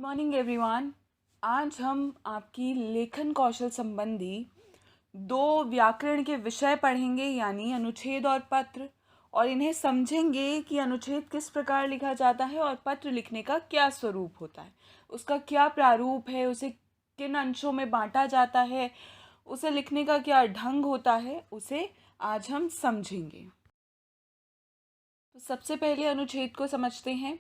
Good morning everyone. आज हम आपकी लेखन कौशल संबंधी दो व्याकरण के विषय पढ़ेंगे, यानी अनुच्छेद और पत्र, और इन्हें समझेंगे कि अनुच्छेद किस प्रकार लिखा जाता है और पत्र लिखने का क्या स्वरूप होता है, उसका क्या प्रारूप है, उसे किन अंशों में बांटा जाता है, उसे लिखने का क्या ढंग होता है, उसे आज हम समझेंगे। तो सबसे पहले अनुच्छेद को समझते हैं।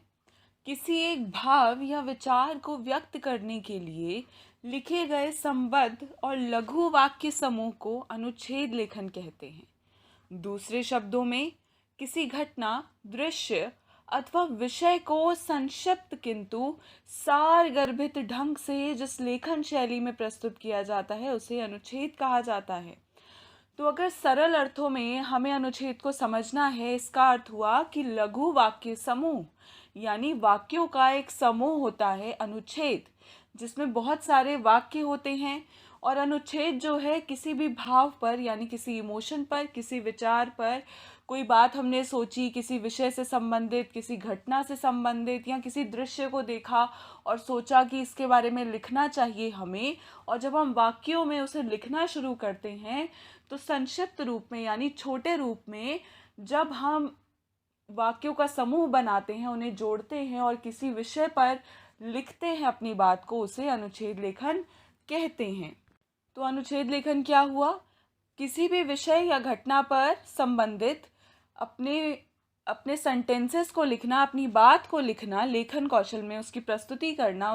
किसी एक भाव या विचार को व्यक्त करने के लिए लिखे गए संबद्ध और लघु वाक्य समूह को अनुच्छेद लेखन कहते हैं। दूसरे शब्दों में, किसी घटना, दृश्य अथवा विषय को संक्षिप्त किंतु सारगर्भित ढंग से जिस लेखन शैली में प्रस्तुत किया जाता है उसे अनुच्छेद कहा जाता है। तो अगर सरल अर्थों में हमें अनुच्छेद को समझना है, इसका अर्थ हुआ कि लघु वाक्य समूह, यानी वाक्यों का एक समूह होता है अनुच्छेद, जिसमें बहुत सारे वाक्य होते हैं। और अनुच्छेद जो है किसी भी भाव पर, यानी किसी इमोशन पर, किसी विचार पर, कोई बात हमने सोची, किसी विषय से संबंधित, किसी घटना से संबंधित, या किसी दृश्य को देखा और सोचा कि इसके बारे में लिखना चाहिए हमें, और जब हम वाक्यों में उसे लिखना शुरू करते हैं तो संक्षिप्त रूप में, यानी छोटे रूप में, जब हम वाक्यों का समूह बनाते हैं, उन्हें जोड़ते हैं और किसी विषय पर लिखते हैं अपनी बात को, उसे अनुच्छेद लेखन कहते हैं। तो अनुच्छेद लेखन क्या हुआ? किसी भी विषय या घटना पर संबंधित अपने अपने सेंटेंसेस को लिखना, अपनी बात को लिखना, लेखन कौशल में उसकी प्रस्तुति करना,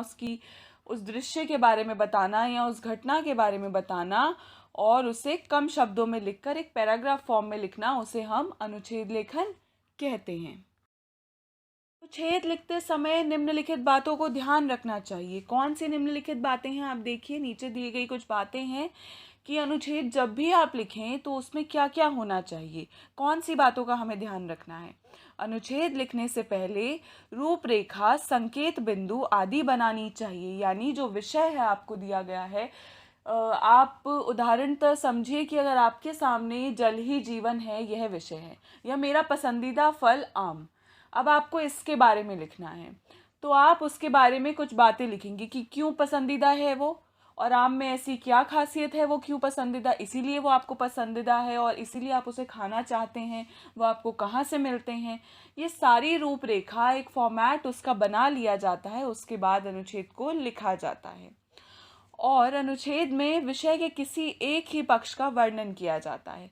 उस दृश्य के बारे में बताना या उस घटना के बारे में बताना, और उसे कम शब्दों में लिखकर एक पैराग्राफ फॉर्म में लिखना, उसे हम अनुच्छेद लेखन कहते हैं। अनुच्छेद लिखते समय निम्नलिखित बातों को ध्यान रखना चाहिए। कौन सी निम्नलिखित बातें हैं? आप देखिए, नीचे दी गई कुछ बातें हैं कि अनुच्छेद जब भी आप लिखें तो उसमें क्या क्या होना चाहिए, कौन सी बातों का हमें ध्यान रखना है। अनुच्छेद लिखने से पहले रूपरेखा, संकेत बिंदु आदि बनानी चाहिए, यानी जो विषय है आपको दिया गया है, आप उदाहरणतः समझिए कि अगर आपके सामने जल ही जीवन है, यह विषय है, या मेरा पसंदीदा फल आम, अब आपको इसके बारे में लिखना है, तो आप उसके बारे में कुछ बातें लिखेंगे कि क्यों पसंदीदा है वो, और आम में ऐसी क्या खासियत है, वो क्यों पसंदीदा, इसीलिए वो आपको पसंदीदा है और इसीलिए आप उसे खाना चाहते हैं, वो आपको कहाँ से मिलते हैं। ये सारी रूपरेखा, एक फॉर्मेट उसका बना लिया जाता है, उसके बाद अनुच्छेद को लिखा जाता है। और अनुच्छेद में विषय के किसी एक ही पक्ष का वर्णन किया जाता है।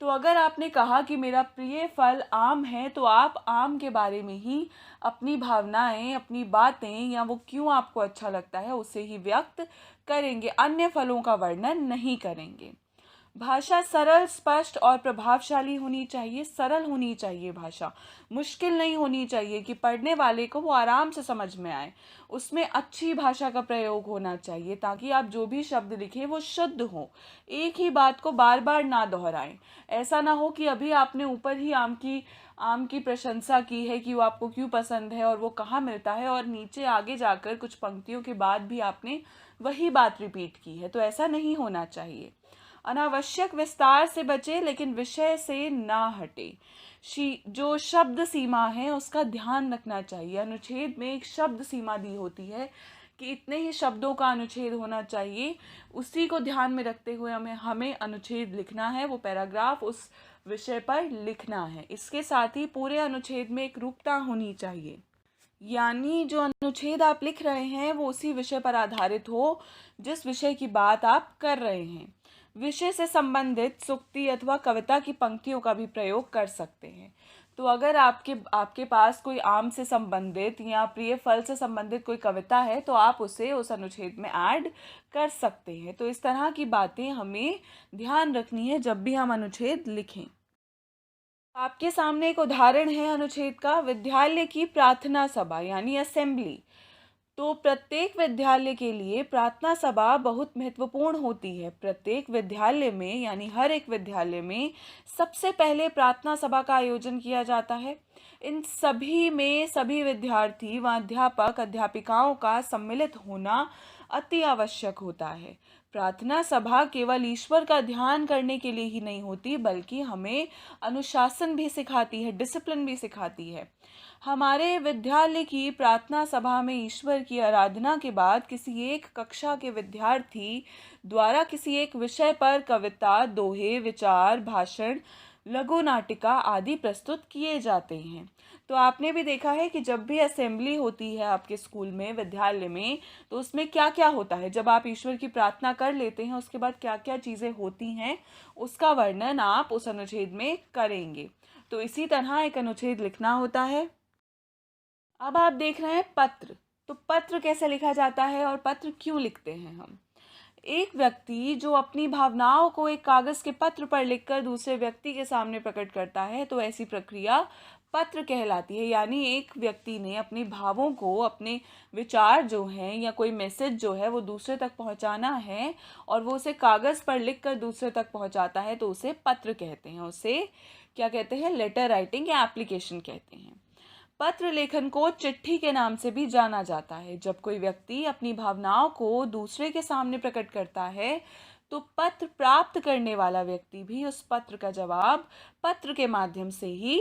तो अगर आपने कहा कि मेरा प्रिय फल आम है, तो आप आम के बारे में ही अपनी भावनाएं, अपनी बातें, या वो क्यों आपको अच्छा लगता है, उसे ही व्यक्त करेंगे, अन्य फलों का वर्णन नहीं करेंगे। भाषा सरल, स्पष्ट और प्रभावशाली होनी चाहिए। सरल होनी चाहिए भाषा, मुश्किल नहीं होनी चाहिए कि पढ़ने वाले को वो आराम से समझ में आए। उसमें अच्छी भाषा का प्रयोग होना चाहिए ताकि आप जो भी शब्द लिखें वो शुद्ध हो, एक ही बात को बार बार ना दोहराएं। ऐसा ना हो कि अभी आपने ऊपर ही आम की प्रशंसा की है कि वो आपको क्यों पसंद है और वो कहाँ मिलता है, और नीचे आगे जाकर कुछ पंक्तियों के बाद भी आपने वही बात रिपीट की है। तो ऐसा नहीं होना चाहिए। अनावश्यक विस्तार से बचे, लेकिन विषय से ना हटे। जो शब्द सीमा है उसका ध्यान रखना चाहिए। अनुच्छेद में एक शब्द सीमा दी होती है कि इतने ही शब्दों का अनुच्छेद होना चाहिए, उसी को ध्यान में रखते हुए हमें अनुच्छेद लिखना है, वो पैराग्राफ उस विषय पर लिखना है। इसके साथ ही पूरे अनुच्छेद में एक रूपता होनी चाहिए, यानी जो अनुच्छेद आप लिख रहे हैं वो उसी विषय पर आधारित हो जिस विषय की बात आप कर रहे हैं। विषय से संबंधित सूक्ति अथवा कविता की पंक्तियों का भी प्रयोग कर सकते हैं। तो अगर आपके पास कोई आम से संबंधित या प्रिय फल से संबंधित कोई कविता है तो आप उसे उस अनुच्छेद में ऐड कर सकते हैं। तो इस तरह की बातें हमें ध्यान रखनी है जब भी हम अनुच्छेद लिखें। आपके सामने एक उदाहरण है अनुच्छेद का, विद्यालय की प्रार्थना सभा यानी असेंबली। तो प्रत्येक विद्यालय के लिए प्रार्थना सभा बहुत महत्वपूर्ण होती है। प्रत्येक विद्यालय में, यानी हर एक विद्यालय में सबसे पहले प्रार्थना सभा का आयोजन किया जाता है। इन सभी में सभी विद्यार्थी व अध्यापक अध्यापिकाओं का सम्मिलित होना अति आवश्यक होता है। प्रार्थना सभा केवल ईश्वर का ध्यान करने के लिए ही नहीं होती, बल्कि हमें अनुशासन भी सिखाती है, डिसिप्लिन भी सिखाती है। हमारे विद्यालय की प्रार्थना सभा में ईश्वर की आराधना के बाद किसी एक कक्षा के विद्यार्थी द्वारा किसी एक विषय पर कविता, दोहे, विचार, भाषण, लघु नाटिका आदि प्रस्तुत किए जाते हैं। तो आपने भी देखा है कि जब भी असेंबली होती है आपके स्कूल में, विद्यालय में, तो उसमें क्या क्या होता है। जब आप ईश्वर की प्रार्थना कर लेते हैं, उसके बाद क्या क्या चीज़ें होती हैं, उसका वर्णन आप उस अनुच्छेद में करेंगे। तो इसी तरह एक अनुच्छेद लिखना होता है। अब आप देख रहे हैं पत्र। तो पत्र कैसे लिखा जाता है और पत्र क्यों लिखते हैं हम? एक व्यक्ति जो अपनी भावनाओं को एक कागज़ के पत्र पर लिखकर दूसरे व्यक्ति के सामने प्रकट करता है, तो ऐसी प्रक्रिया पत्र कहलाती है। यानी एक व्यक्ति ने अपने भावों को, अपने विचार जो हैं या कोई मैसेज जो है वो दूसरे तक पहुंचाना है और वो उसे कागज़ पर लिखकर दूसरे तक पहुंचाता है, तो उसे पत्र कहते हैं। उसे क्या कहते हैं? लेटर राइटिंग या एप्लीकेशन कहते हैं। पत्र लेखन को चिट्ठी के नाम से भी जाना जाता है। जब कोई व्यक्ति अपनी भावनाओं को दूसरे के सामने प्रकट करता है, तो पत्र प्राप्त करने वाला व्यक्ति भी उस पत्र का जवाब पत्र के माध्यम से ही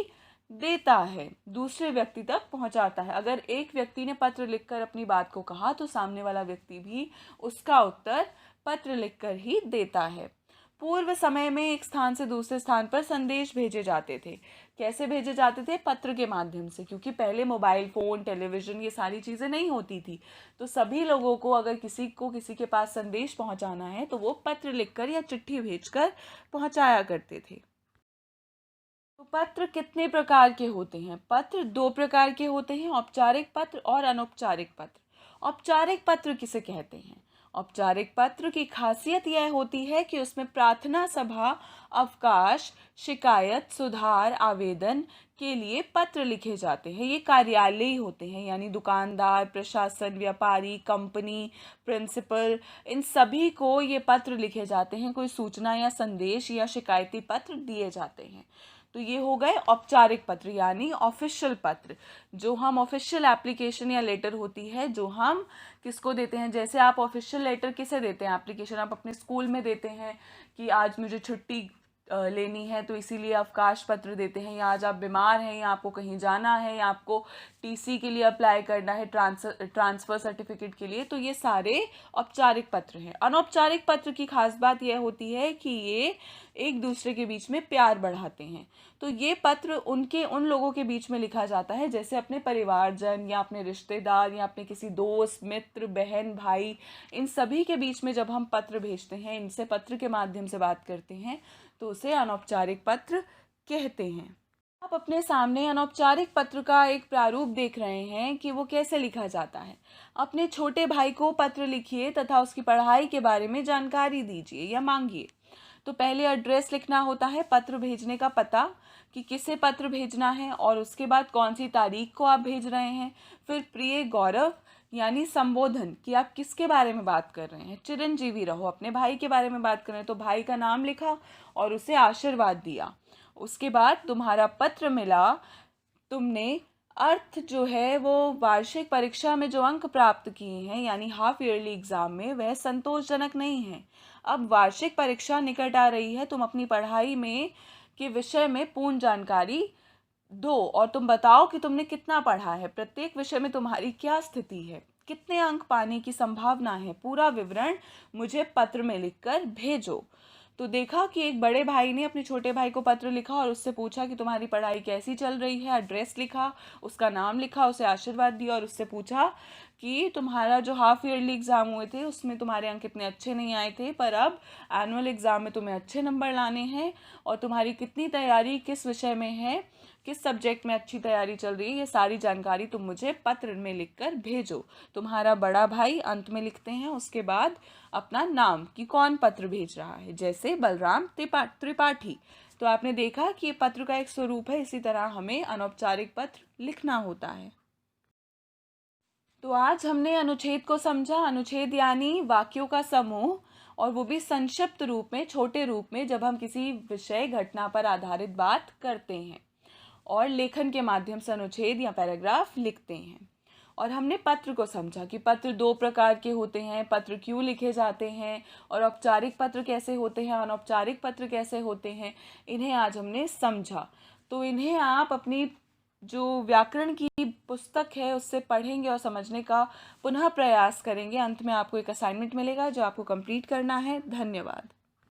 देता है, दूसरे व्यक्ति तक पहुंचाता है। अगर एक व्यक्ति ने पत्र लिखकर अपनी बात को कहा, तो सामने वाला व्यक्ति भी उसका उत्तर पत्र लिखकर ही देता है। पूर्व समय में एक स्थान से दूसरे स्थान पर संदेश भेजे जाते थे। कैसे भेजे जाते थे? पत्र के माध्यम से, क्योंकि पहले मोबाइल फ़ोन, टेलीविज़न, ये सारी चीज़ें नहीं होती थी। तो सभी लोगों को अगर किसी को किसी के पास संदेश पहुंचाना है, तो वो पत्र लिखकर या चिट्ठी भेजकर पहुंचाया करते थे। तो पत्र कितने प्रकार के होते हैं? पत्र 2 प्रकार के होते हैं, औपचारिक पत्र और अनौपचारिक पत्र। औपचारिक पत्र किसे कहते हैं? औपचारिक पत्र की खासियत यह होती है कि उसमें प्रार्थना सभा, अवकाश, शिकायत, सुधार, आवेदन के लिए पत्र लिखे जाते हैं। ये कार्यालयी होते हैं, यानी दुकानदार, प्रशासन, व्यापारी, कंपनी, प्रिंसिपल, इन सभी को ये पत्र लिखे जाते हैं। कोई सूचना या संदेश या शिकायती पत्र दिए जाते हैं। तो ये हो गए औपचारिक पत्र, यानी ऑफिशियल पत्र, जो हम ऑफिशियल एप्लीकेशन या लेटर होती है जो हम किसको देते हैं। जैसे आप ऑफिशियल लेटर किसे देते हैं? एप्लीकेशन आप अपने स्कूल में देते हैं कि आज मुझे छुट्टी लेनी है, तो इसीलिए अवकाश पत्र देते हैं। या आज आप बीमार हैं, या आपको कहीं जाना है, या आपको टीसी के लिए अप्लाई करना है, ट्रांसफ़र सर्टिफिकेट के लिए, तो ये सारे औपचारिक पत्र हैं। अनौपचारिक पत्र की खास बात यह होती है कि ये एक दूसरे के बीच में प्यार बढ़ाते हैं। तो ये पत्र उन लोगों के बीच में लिखा जाता है, जैसे अपने परिवारजन या अपने रिश्तेदार या अपने किसी दोस्त, मित्र, बहन, भाई, इन सभी के बीच में जब हम पत्र भेजते हैं, इनसे पत्र के माध्यम से बात करते हैं, तो उसे अनौपचारिक पत्र कहते हैं। आप अपने सामने अनौपचारिक पत्र का एक प्रारूप देख रहे हैं कि वो कैसे लिखा जाता है। अपने छोटे भाई को पत्र लिखिए तथा उसकी पढ़ाई के बारे में जानकारी दीजिए या मांगिए। तो पहले एड्रेस लिखना होता है, पत्र भेजने का पता कि किसे पत्र भेजना है, और उसके बाद कौन सी तारीख को आप भेज रहे हैं। फिर प्रिय गौरव, यानी संबोधन कि आप किसके बारे में बात कर रहे हैं। चिरंजीवी रहो, अपने भाई के बारे में बात कर रहे हैं, तो भाई का नाम लिखा और उसे आशीर्वाद दिया। उसके बाद तुम्हारा पत्र मिला, तुमने अर्थ जो है वो वार्षिक परीक्षा में जो अंक प्राप्त किए हैं, यानी हाफ ईयरली एग्ज़ाम में, वह संतोषजनक नहीं है। अब वार्षिक परीक्षा निकट आ रही है, तुम अपनी पढ़ाई में के विषय में पूर्ण जानकारी दो और तुम बताओ कि तुमने कितना पढ़ा है, प्रत्येक विषय में तुम्हारी क्या स्थिति है, कितने अंक पाने की संभावना है, पूरा विवरण मुझे पत्र में लिखकर भेजो। तो देखा कि एक बड़े भाई ने अपने छोटे भाई को पत्र लिखा और उससे पूछा कि तुम्हारी पढ़ाई कैसी चल रही है। एड्रेस लिखा, उसका नाम लिखा, उसे आशीर्वाद दिया और उससे पूछा कि तुम्हारा जो हाफ ईयरली एग्ज़ाम हुए थे उसमें तुम्हारे अंक इतने अच्छे नहीं आए थे, पर अब एनुअल एग्ज़ाम में तुम्हें अच्छे नंबर लाने हैं, और तुम्हारी कितनी तैयारी किस विषय में है, किस सब्जेक्ट में अच्छी तैयारी चल रही है, ये सारी जानकारी तुम मुझे पत्र में लिखकर भेजो। तुम्हारा बड़ा भाई अंत में लिखते हैं उसके बाद अपना नाम कि कौन पत्र भेज रहा है, जैसे बलराम त्रिपाठी। तो आपने देखा कि ये पत्र का एक स्वरूप है। इसी तरह हमें अनौपचारिक पत्र लिखना होता है। तो आज हमने अनुच्छेद को समझा। अनुच्छेद यानी वाक्यों का समूह, और वो भी संक्षिप्त रूप में, छोटे रूप में, जब हम किसी विषय घटना पर आधारित बात करते हैं और लेखन के माध्यम से अनुच्छेद या पैराग्राफ लिखते हैं। और हमने पत्र को समझा कि पत्र दो प्रकार के होते हैं, पत्र क्यों लिखे जाते हैं, और औपचारिक पत्र कैसे होते हैं, अनौपचारिक पत्र कैसे होते हैं, इन्हें आज हमने समझा। तो इन्हें आप अपनी जो व्याकरण की पुस्तक है उससे पढ़ेंगे और समझने का पुनः प्रयास करेंगे। अंत में आपको एक असाइनमेंट मिलेगा जो आपको कंप्लीट करना है। धन्यवाद।